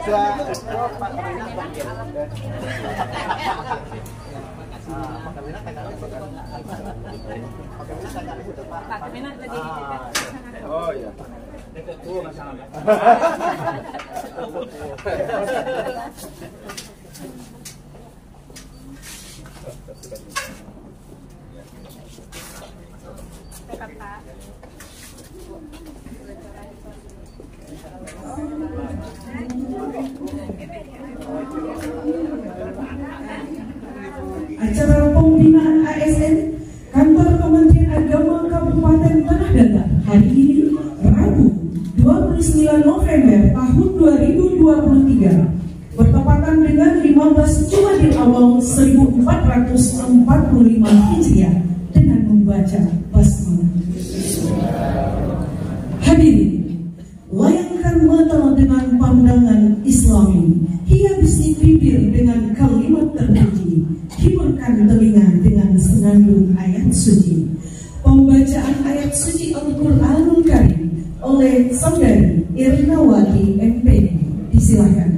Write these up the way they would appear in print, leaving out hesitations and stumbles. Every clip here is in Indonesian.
Oh iya. Acara pembinaan ASN Kantor Kementerian Agama Kabupaten Tanah Datar hari ini Rabu 29 November tahun 2023 bertepatan dengan 15 Jumadil Awal 1445 Hijriah dengan membaca basmalah. Hadirin, layangkan mata dengan pandangan Islami, hiasi bibir dengan kalimat terpuji, hiburkan telinga dengan senandung ayat suci. Pembacaan ayat suci Al-Quranul Karim oleh Saudari Irnawati MPD. Disilakan.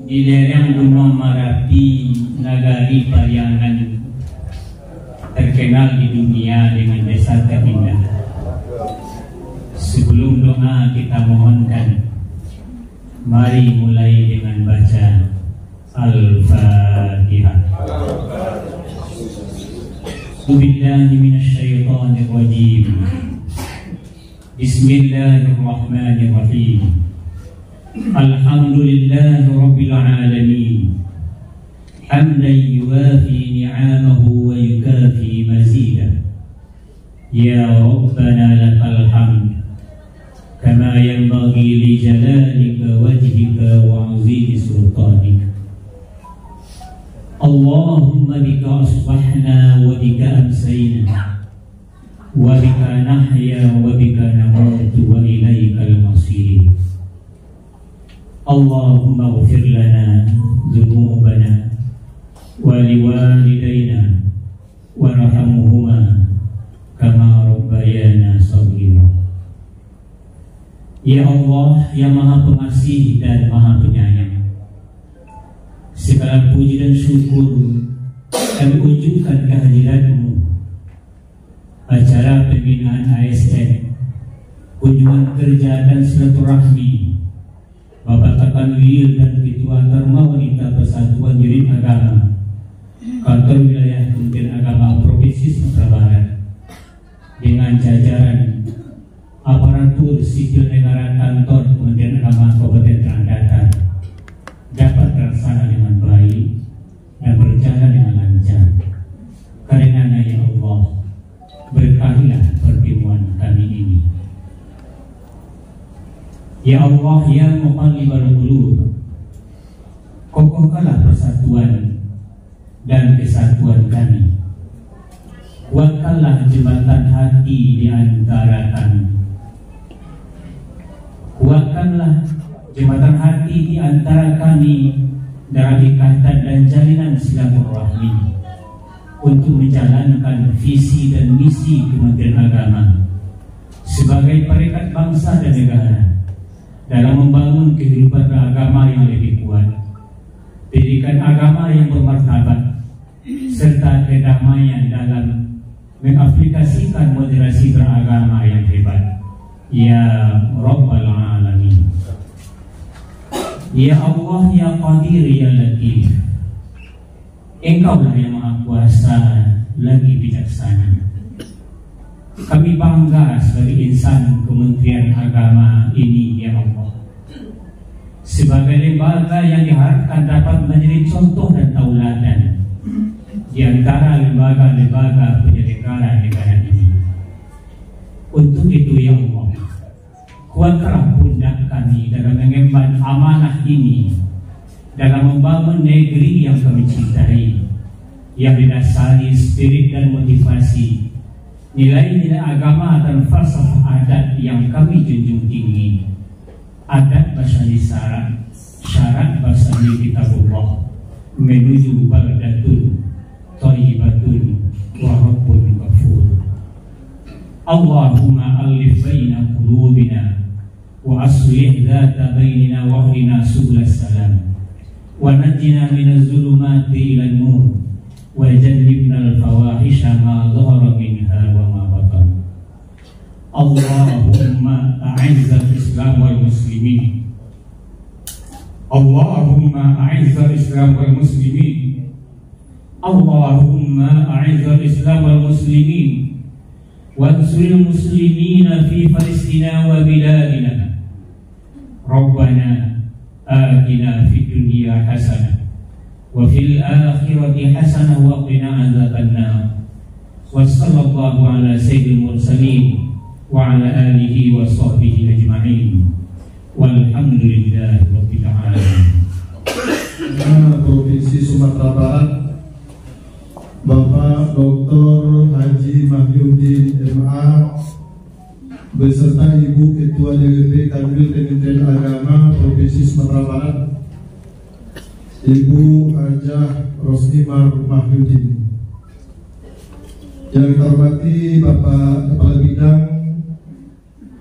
Di daerah Gunung Merapi, Nagari Pariangan, terkenal di dunia dengan desa terindah. Sebelum doa kita mohonkan, mari mulai dengan baca Al-Fatihah. Billahi minasyaitonir rajim. Bismillahirrahmanirrahim. Alhamdulillahi Rabbil Alamin, hamdan yuwafi ni'amahu wa yukafi mazidah. Ya Rabbana lakal hamd kama yanbaghi li jalalika wajhika wa 'azimi sultanika. Allahumma bika asbahna wa bika amsayna wa bika nahya wa bika namutu wa ilaikal masir. Allahumma ighfir lana dzunubana wa liwalidayna warhamhuma kama rabbayana shaghira. Ya Allah yang Maha Pengasih dan Maha Penyayang, segala puji dan syukur kami unjukkan kehadirat-Mu. Acara pembinaan ASN, kunjungan kerja dan silaturahmi Bapak Takanwil dan Ketua Dharma Wanita Persatuan Jurid Agama Kantor Wilayah Kementerian Agama Provinsi Sumatera Barat dengan jajaran aparatur sipil negara kantor Kementerian Agama Kabupaten Tanah Datar dapat terlaksana dengan baik dan berjalan dengan lancar. Karenanya ya Allah, berkahilah pertemuan kami ini. Ya Allah ya Muqallibal Qulub, kokohkanlah persatuan dan kesatuan kami. Kuatkanlah jembatan hati di antara kami. Kuatkanlah jembatan hati di antara kami dalam ikatan dan jalinan silaturahmi untuk menjalankan visi dan misi Kementerian Agama sebagai perekat bangsa dan negara dalam membangun kehidupan beragama yang lebih kuat, pendidikan agama yang bermartabat, serta kedamaian dalam mengaplikasikan moderasi beragama yang hebat. Ya Rabbal Alamin. Ya Allah ya Qadir ya Latif, Engkaulah yang Maha Kuasa lagi bijaksana. Kami bangga sebagai insan Kementerian Agama ini ya Allah, sebagai lembaga yang diharapkan dapat menjadi contoh dan tauladan di antara lembaga-lembaga penyelenggara negara ini. Untuk itu ya Allah, kuatkanlah pundak kami dalam mengemban amanah ini, dalam membangun negeri yang kami cintai, yang didasari spirit dan motivasi, nilai-nilai agama dan falsafah adat yang kami junjung tinggi. Adat basani syarat basani kitabullah, menuju baldatun thayyibatun wa rabbun ghafur. Allahumma alif baina qulubina wa aslih dhata bainina wa hdina subulas salam wa najjina minaz zulumati ilan nur wa jannibna al-fawahisha ma dhahara minha wa ma batan. Allahumma a'izz al-islam wal muslimin. Allahumma a'izz al-islam wal muslimin. Allahumma a'izz al-islam wal muslimin wansuril muslimina fi Palestina wa biladina. Rabbana atina fid dunya hasanah wa fil akhirati hasanah wa qina adzabannar. Wa sallallahu ala sayyidil mursalin wa ala alihi wa sahbihi ajma'in. Walhamdulillahi rabbil alamin. Provinsi Sumatera Barat, Bapak Dr. Haji Mahyudin MA beserta Ibu Ketua DWP Kanwil Kementerian Agama Provinsi Sumatera Barat, Ibu Hajah Rostimar Mahyudin. Yang kita hormati Bapak Kepala Bidang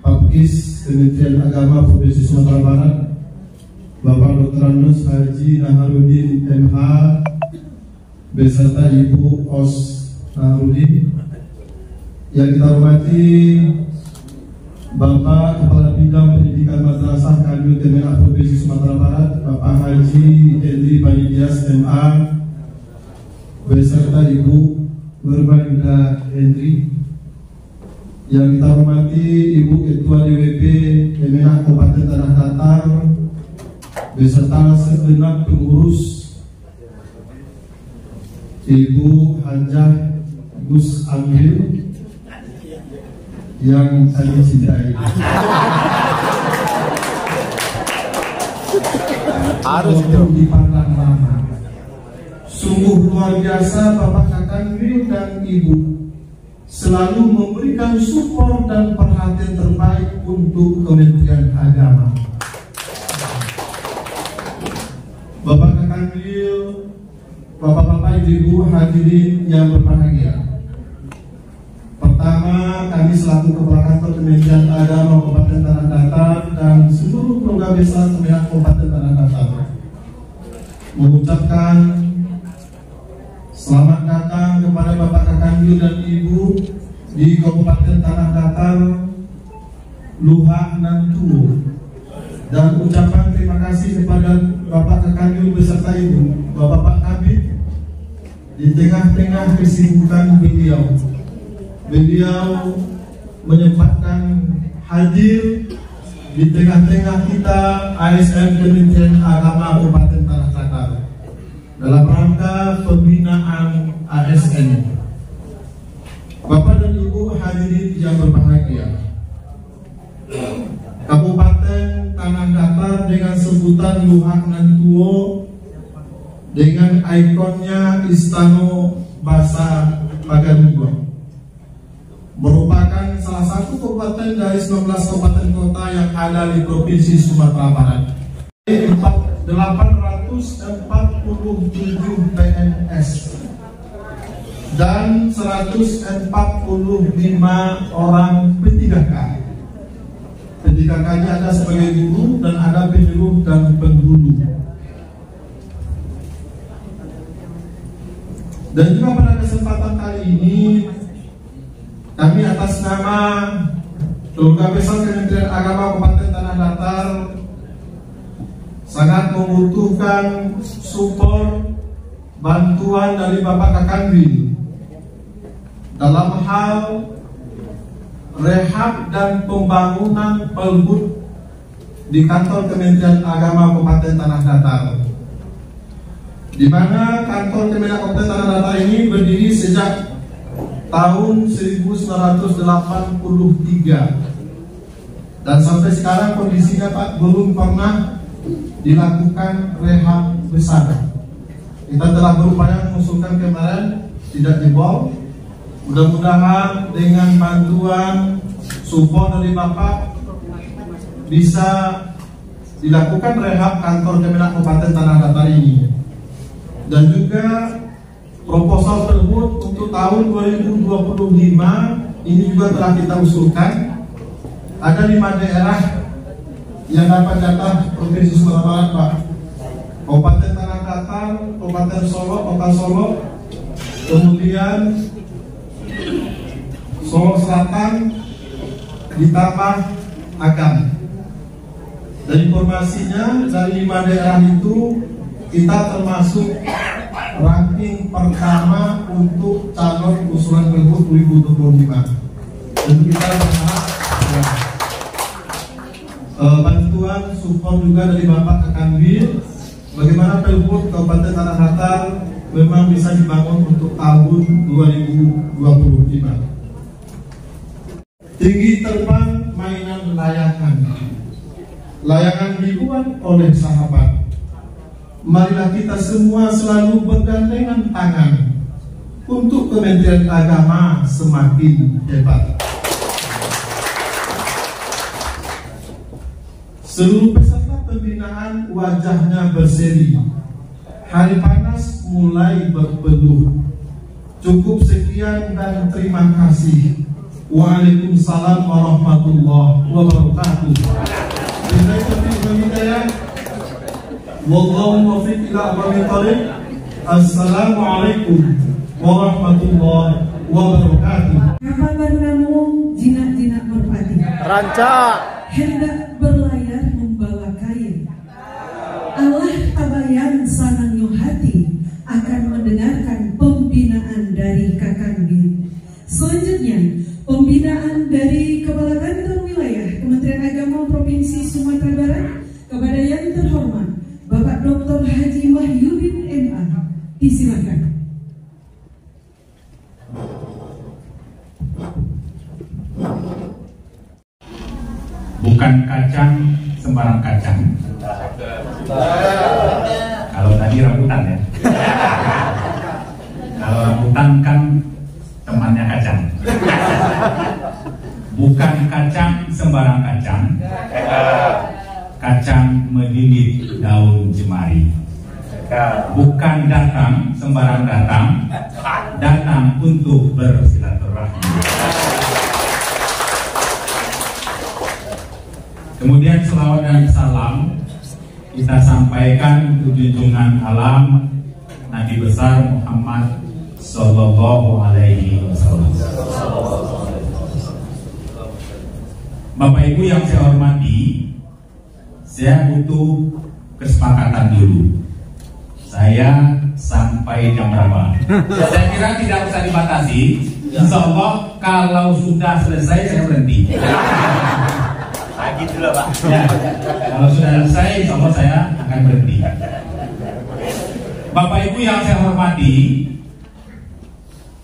Papkis Kementerian Agama Provinsi Sumatera Barat, Bapak Dr. Anus Haji Naharudin MH beserta Ibu Os Naharudin. Yang kita hormati Bapak Kepala Bidang Pendidikan Madrasah Kanwil Kemenag Provinsi Sumatera Barat, Bapak Haji Hendri Panidias MA beserta Ibu Nurmaida Hendri. Yang kita hormati Ibu Ketua DWP Kemenag Kabupaten Tanah Datar beserta segenap pengurus, Ibu Hajah Gus Amil yang kami cintai. Harus dipandang lama. Sungguh luar biasa Bapak Kakanwil dan Ibu selalu memberikan support dan perhatian terbaik untuk Kementerian Agama. Bapak Kakanwil, Bapak-bapak, Ibu hadirin yang berbahagia. Pertama, kami selaku Kepala Kantor Kementerian Agama Kabupaten Tanah Datar dan seluruh keluarga besar Kementerian Kabupaten Tanah Datar mengucapkan selamat datang kepada Bapak Kakanwil dan Ibu di Kabupaten Tanah Datar, Luhak Nantu, dan ucapan terima kasih kepada Bapak Kakanwil beserta Ibu, Bapak Kabid, di tengah-tengah kesibukan beliau menyempatkan hadir di tengah-tengah kita ASN Kementerian Agama Kabupaten Tanah Datar dalam rangka pembinaan ASN. Bapak dan Ibu hadirin yang berbahagia, Kabupaten sambutan Luhak Nantuo dengan ikonnya Istano Basa Paganuguan, merupakan salah satu kabupaten dari 19 kabupaten kota yang ada di Provinsi Sumatera Barat. 847 PNS dan 145 orang P3K. P3K-nya ada sebagai guru dan ada penyuluh dan penghulu. Dan juga pada kesempatan kali ini kami atas nama Keluarga Besar Kementerian Agama Kabupaten Tanah Datar sangat membutuhkan support bantuan dari Bapak Kakanwil dalam hal rehab dan pembangunan pelbut di kantor Kementerian Agama Kabupaten Tanah Datar, di mana kantor Kementerian Kabupaten Tanah Datar ini berdiri sejak tahun 1983 dan sampai sekarang kondisinya Pak belum pernah dilakukan rehab besar. Kita telah berupaya mengusulkan kemarin tidak jebol. Mudah-mudahan dengan bantuan support dari Bapak bisa dilakukan rehab kantor Kementerian Kabupaten Tanah Datar ini. Dan juga proposal tersebut untuk tahun 2025 ini juga telah kita usulkan. Ada 5 daerah yang dapat jatah Provinsi Sumatera Barat, Pak. Kabupaten Tanah Datar, Kabupaten Solo, Kota Solo, kemudian Solo Selatan, ditambah Agam. Dan informasinya dari 5 daerah itu kita termasuk ranking pertama untuk calon usulan Pilgub 2025. Tentu kita berharap bantuan support juga dari Bapak Kakanwil bagaimana Pilgub Kabupaten Tanah Datar memang bisa dibangun untuk tahun 2025. Tinggi terbang mainan layangan dibuat oleh sahabat. Marilah kita semua selalu bergandengan tangan untuk Kementerian Agama semakin hebat. Seluruh peserta pembinaan wajahnya berseri. Hari panas mulai berpeluh. Cukup sekian dan terima kasih. Waalaikumsalam warahmatullahi wabarakatuh. Wallahu muwaffiq ila aqwamit thoriq. Assalamualaikum warahmatullahi wabarakatuh. Kapan namu jinak-jinak merpati Ranca hendak berlayar membawa kain. Allah tabayan sanangnya hati akan mendengarkan pembinaan dari Kakanwil. Selanjutnya, pembinaan dari Kepala Kantor Wilayah Kementerian Agama Provinsi Sumatera Barat kepada yang terhormat Bapak Dr. Haji Wahyudin MA. Disilakan. Bukan kacang sembarang kacang. Kalau tadi rambutan ya. Kalau rambutan kan temannya kacang. Bukan kacang sembarang kacang. Kacang melilit daun jemari. Bukan datang sembarang datang. Datang untuk bersilaturahmi. Kemudian selawat dan salam kita sampaikan untuk junjungan alam Nabi besar Muhammad Sallallahu Alaihi Wasallam. Bapak Ibu yang saya hormati, saya butuh kesepakatan dulu. Saya sampai jam berapa? Saya kira tidak usah dibatasi. Insya Allah kalau sudah selesai saya berhenti. gitu loh Pak. Ya, kalau sudah selesai, insya Allah saya akan berhenti. Bapak Ibu yang saya hormati,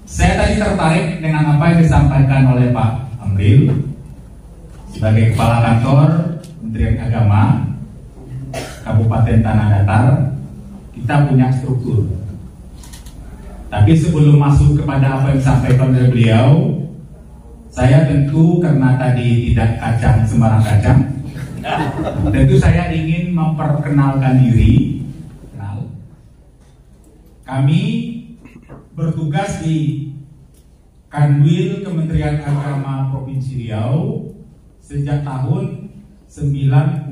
saya tadi tertarik dengan apa yang disampaikan oleh Pak Amril sebagai Kepala Kantor Kementerian Agama Kabupaten Tanah Datar, kita punya struktur. Tapi sebelum masuk kepada apa yang disampaikan oleh beliau, saya tentu karena tadi tidak kacang sembarang kacang, tentu saya ingin memperkenalkan diri. Kami bertugas di Kanwil Kementerian Agama Provinsi Riau sejak tahun 95.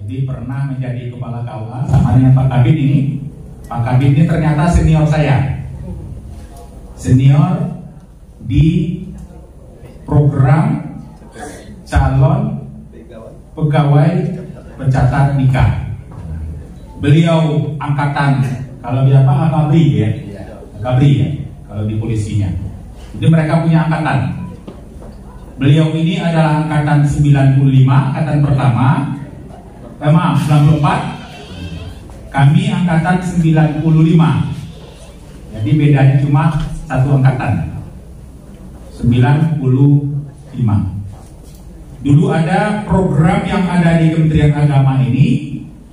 Jadi pernah menjadi kepala KUA sama dengan Pak Kabid ini. Pak Kabid ini ternyata senior saya, senior di program calon pegawai pencatat nikah. Beliau angkatan, kalau di apa, Akabri ya, Akabri ya, kalau di polisinya. Jadi mereka punya angkatan. Beliau ini adalah angkatan 95, angkatan pertama. Maaf, 94. Kami angkatan 95. Jadi bedanya cuma satu angkatan. 95. Dulu ada program yang ada di Kementerian Agama ini,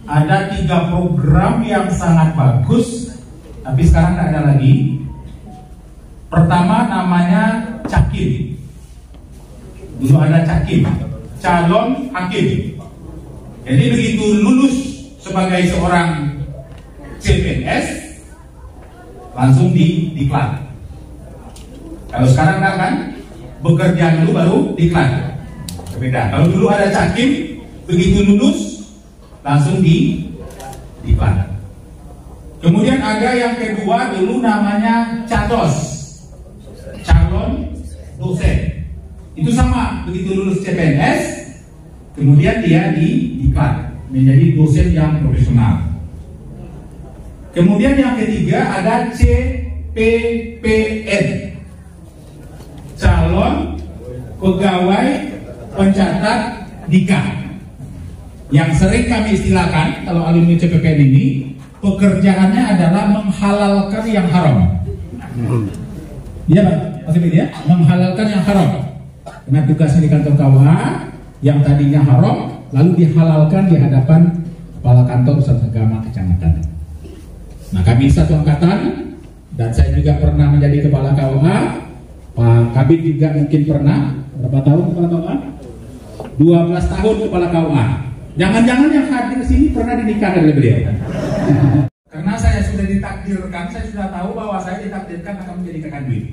ada 3 program yang sangat bagus, tapi sekarang tidak ada lagi. Pertama namanya Cakim. Dulu ada Cakim, calon hakim. Jadi begitu lulus sebagai seorang CPNS langsung diklat. Kalau sekarang enggak kan, bekerja dulu baru diklat. Beda. Kalau dulu ada Cakim, begitu lulus langsung diklat. Kemudian ada yang kedua dulu namanya Cados, calon dosen. Itu sama, begitu lulus CPNS, kemudian dia diklat menjadi dosen yang profesional. Kemudian yang ketiga ada CPPN, calon pegawai pencatat nikah. Yang sering kami istilahkan kalau alumni CPPN ini, pekerjaannya adalah menghalalkan yang haram. Iya Pak, maksudnya dia menghalalkan yang haram. Karena tugasnya di kantor KUA yang tadinya haram, lalu dihalalkan di hadapan kepala kantor pusat agama kecamatan. Nah, kami satu angkatan, dan saya juga pernah menjadi kepala KUA. Pak Kabid juga mungkin pernah. Berapa tahun kepala KUA? 12 tahun kepala KUA. Jangan-jangan yang hadir sini pernah dinikahkan oleh beliau. Karena saya sudah ditakdirkan, saya sudah tahu bahwa saya ditakdirkan akan menjadi kakak duit.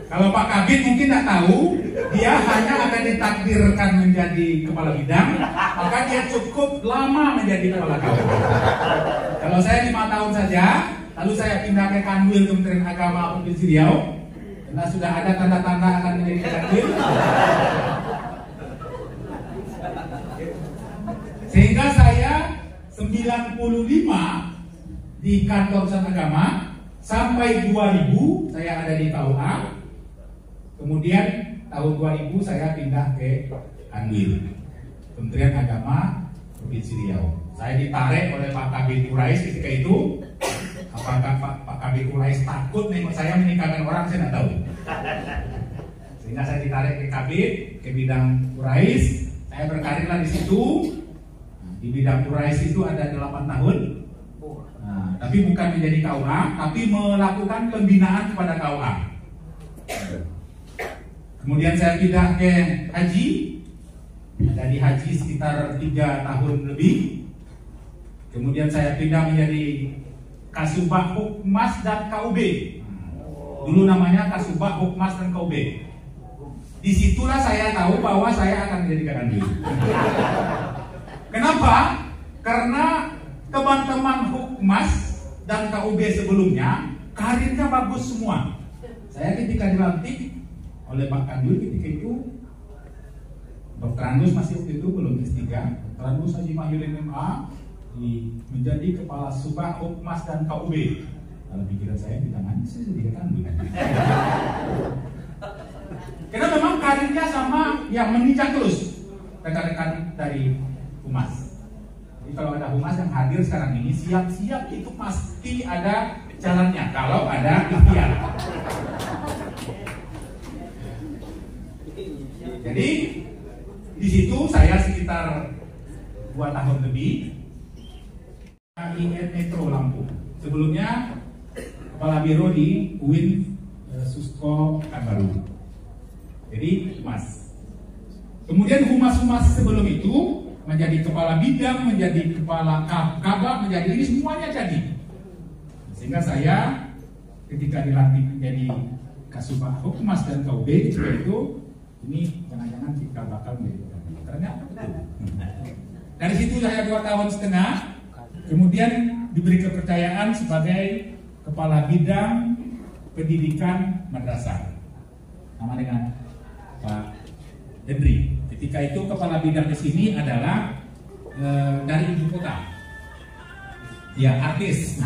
Kalau Pak Kabid mungkin tidak tahu, dia hanya akan ditakdirkan menjadi kepala bidang, maka dia cukup lama menjadi kepala KUA. Kalau saya 5 tahun saja, lalu saya pindah ke Kanwil Kementerian Agama Provinsi Riau, karena sudah ada tanda-tanda akan menjadi Kanwil. Sehingga saya 95 di kantor pusat agama sampai 2000 saya ada di KUA. Kemudian tahun 2000 saya pindah ke Kanwil Kementerian Agama Provinsi Riau. Saya ditarik oleh Pak Kabid Urais ketika itu. Apakah Pak Kabid Urais takut nengok saya menikahkan orang, saya tidak tahu. Sehingga saya ditarik ke Kabid, ke bidang Urais. Saya berkarirlah di situ. Di bidang Urais itu ada 8 tahun. Nah, tapi bukan menjadi KUA, tapi melakukan pembinaan kepada KUA. Kemudian saya pindah ke haji. Ada di haji sekitar 3 tahun lebih. Kemudian saya pindah menjadi Kasubag Hukmas dan KUB. Dulu namanya Kasubag Hukmas dan KUB. Disitulah saya tahu bahwa saya akan menjadi kakak duit. Kenapa? Karena teman-teman Hukmas dan KUB sebelumnya karirnya bagus semua. Saya ketika dilantik oleh Pak Kanwil ketika itu, Dr. Anus masih waktu itu belum S3, Dr. Anus Haji Mahyudin MA menjadi kepala Subag Hukmas dan KUB. Kalau pikiran saya di tangan, saya jadi Kanwil. Karena memang karirnya sama yang menginjak terus rekan-rekan dari Humas. Jadi kalau ada Humas yang hadir sekarang ini, siap-siap itu pasti ada jalannya kalau ada ikhtiar. Jadi di situ saya sekitar 2 tahun lebih KIN Metro Lampung. Sebelumnya kepala biro di UIN Susko Pekanbaru. Jadi humas. Kemudian humas-humas sebelum itu menjadi kepala bidang, menjadi kepala kabak, menjadi ini semuanya jadi. Sehingga saya ketika dilantik menjadi Kasubag Humas dan KUB itu ini jangan-jangan cikal bakal menjadi ternyata betul. Dari situ saya 2,5 tahun, kemudian diberi kepercayaan sebagai kepala bidang pendidikan madrasah. Nama dengan Pak Hendri. Ketika itu kepala bidang di sini adalah dari ibu kota. Ya, artis.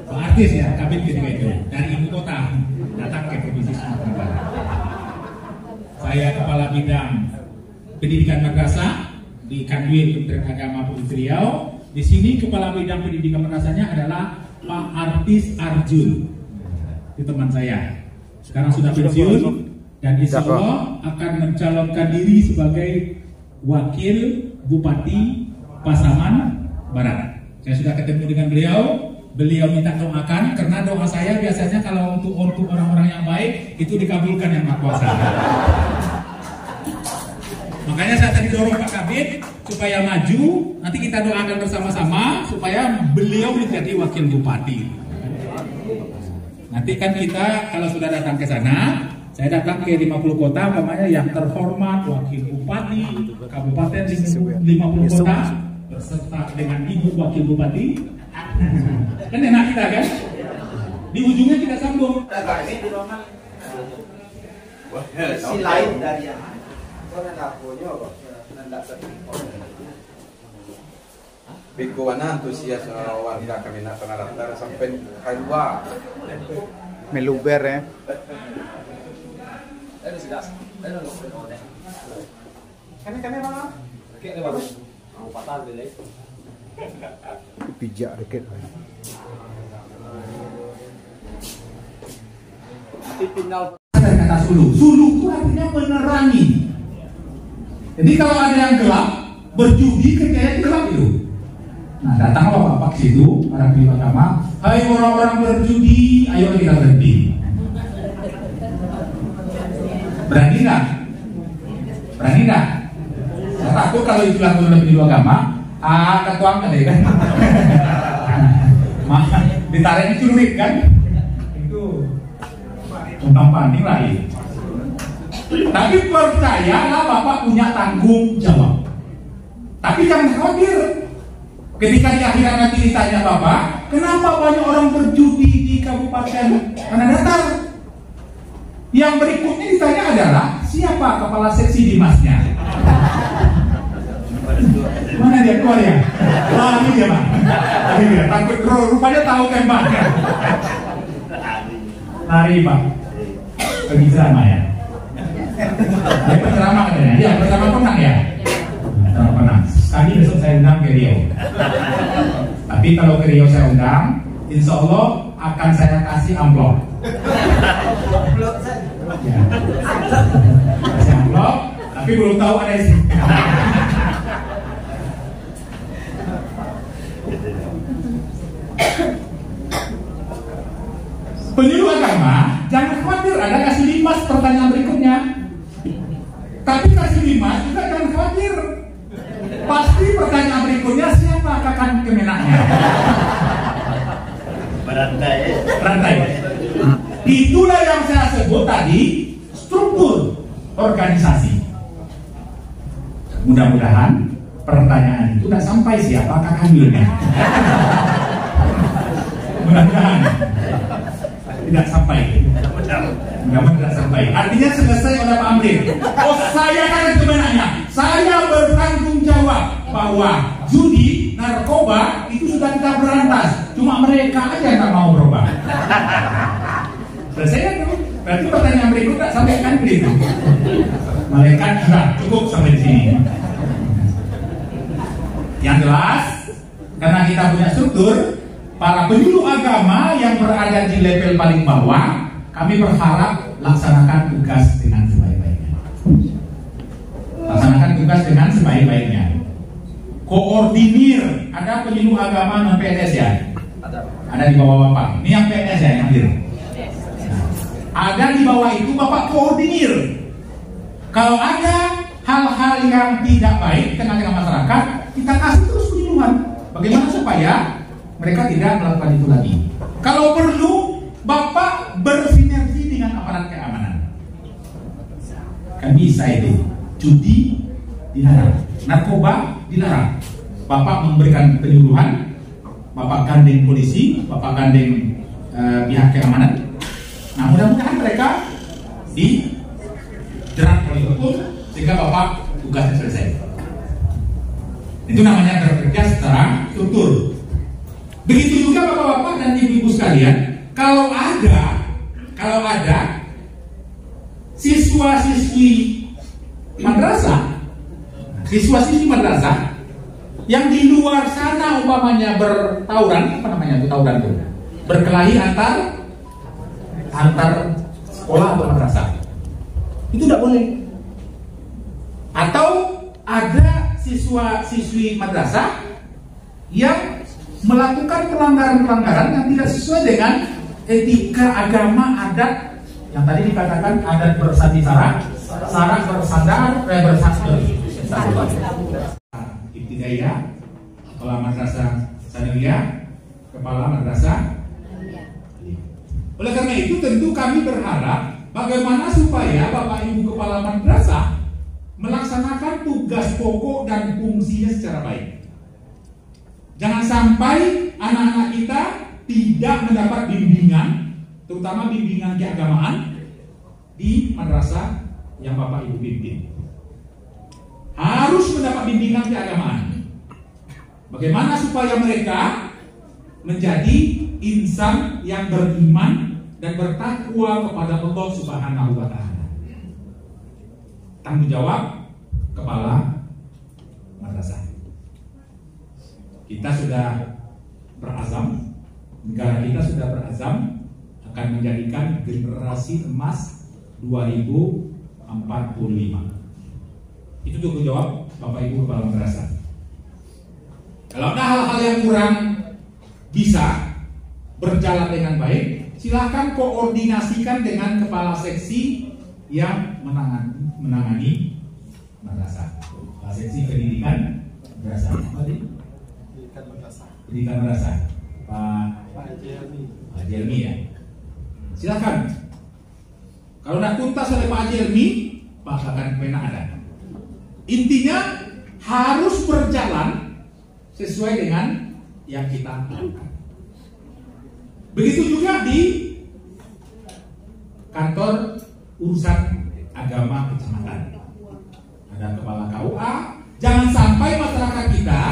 Pak artis ya, kabin ketika itu dari ibu kota datang ke Provinsi Sumatera Barat. Saya kepala bidang pendidikan madrasah di Kanwil Kementerian Agama Provinsi Riau. Di sini kepala bidang pendidikan madrasahnya adalah Pak Artis Arjun. Itu teman saya. Sekarang sudah pensiun dan insya Allah akan mencalonkan diri sebagai wakil Bupati Pasaman Barat. Saya sudah ketemu dengan beliau. Beliau minta doakan karena doa saya biasanya kalau untuk orang-orang yang baik itu dikabulkan yang Maha Kuasa. Makanya saya tadi dorong Pak Kabid supaya maju, nanti kita doakan bersama-sama supaya beliau menjadi wakil bupati. Nanti kan kita kalau sudah datang ke sana, saya datang ke 50 kota, namanya yang terhormat, wakil bupati, kabupaten 50 kota, berserta dengan ibu wakil bupati. Kan enak kita kan? Di ujungnya kita sambung. Si lain dari yang Bikuana antusias warga kami nak pengaratan sampai kedua meluber ya. Pijak deket. Ada kata suluh. Suluh itu artinya menerangi. Jadi kalau ada yang gelap, berjudi kejadian gelap itu. Nah, datanglah Bapak ke situ, para pejabat agama, hai orang-orang berjudi, ayo kita berhenti. Berani nggak? Berani nggak? Saya takut kalau istilah pejabat agama, ketuanya deh kan. Ditarik celurit kan? Itu tentang panik lagi. Tapi percayalah Bapak punya tanggung jawab. Tapi jangan khawatir. Ketika di akhirat nanti ditanya Bapak, kenapa banyak orang berjudi di Kabupaten Tanah Datar? Yang berikutnya ditanya adalah siapa kepala seksi Dimasnya? Mana dia keluar ya? Lari dia Pak. Lari dia. Takut rupanya tahu tempatnya. Lari Pak. Pergi ceramah ya. Dia berceramah katanya. Iya berceramah penang ya. Berceramah penang. Tadi besok saya undang ke Riau. Tapi kalau ke Riau saya undang, insya Allah akan saya kasih amplop. Ya. Kasih amplop, tapi belum tahu ada isi. Penyuluh agama, jangan khawatir ada kasih limas pertanyaan berikutnya. Tapi kasih limas juga jangan khawatir. Pasti pertanyaan berikutnya siapa kakak kemenaknya? Rantai. Itulah yang saya sebut tadi struktur organisasi. Mudah-mudahan pertanyaan itu tidak sampai siapa kakak milnya. Mudah-mudahan tidak sampai. Mudah-mudahan tidak sampai. Artinya selesai oleh Pak Amir. Oh saya kan kemenaknya. Saya bertanggung jawab bahwa judi, narkoba itu sudah kita berantas. Cuma mereka aja yang tak mau berubah. Selesai kan? Berarti pertanyaan berikutnya sampai kan begitu. Malaikat sudah cukup sampai di sini. Yang jelas, karena kita punya struktur, para penyuluh agama yang berada di level paling bawah, kami berharap laksanakan tugas dengan sebaik-baiknya. tugas dengan sebaik-baiknya. Koordinir, ada penyuluh agama non PNS ya? Ada di bawah Bapak. Ini yang PNS ya yang hadir. Ada di bawah itu Bapak koordinir. Kalau ada hal-hal yang tidak baik dengan masyarakat, kita kasih terus penyuluhan. Bagaimana supaya mereka tidak melakukan itu lagi. Kalau perlu, Bapak bersinergi dengan aparat keamanan. Kan bisa itu. Judi dilarang, narkoba dilarang. Bapak memberikan penyuluhan, Bapak gandeng polisi, Bapak gandeng pihak keamanan. Nah, mudah-mudahan mereka dijerat oleh hukum sehingga Bapak tugasnya selesai. Itu namanya bekerja secara struktur. Begitu juga Bapak-bapak dan ibu-ibu sekalian, kalau ada siswa-siswi madrasah yang di luar sana umpamanya bertawuran, apa namanya itu tawuran itu? Berkelahi antar sekolah atau madrasah. Itu tidak boleh. Atau ada siswa-siswi madrasah yang melakukan pelanggaran-pelanggaran yang tidak sesuai dengan etika agama adat yang tadi dikatakan adat bersandi sara bersandar bersandar. Ibtidaiyah, kepala madrasah sanawiyah, kepala madrasah. Oleh karena itu tentu kami berharap bagaimana supaya Bapak Ibu kepala madrasah melaksanakan tugas pokok dan fungsinya secara baik. Jangan sampai anak-anak kita tidak mendapat bimbingan, terutama bimbingan keagamaan di madrasah yang Bapak Ibu pimpin. Harus mendapat bimbingan keagamaan. Bagaimana supaya mereka menjadi insan yang beriman dan bertakwa kepada Allah Subhanahu wa Ta'ala. Tanggung jawab kepala madrasah. Kita sudah berazam, negara kita sudah berazam akan menjadikan generasi emas 2045. Itu tanggung jawab Bapak Ibu kepala madrasah. Kalau ada hal-hal yang kurang bisa berjalan dengan baik, silakan koordinasikan dengan kepala seksi yang menangani madrasah. Kepala seksi pendidikan madrasah. Pendidikan madrasah. Pak Jelmi ya. Silakan. Kalau tidak tuntas oleh Pak Jelmi, Pak akan pena ada. Intinya harus berjalan sesuai dengan yang kita lakukan. Begitu juga di kantor urusan agama kecamatan. Ada kepala KUA. Jangan sampai masyarakat kita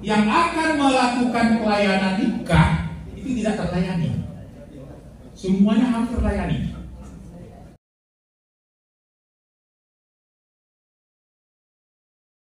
yang akan melakukan pelayanan nikah itu tidak terlayani. Semuanya harus terlayani.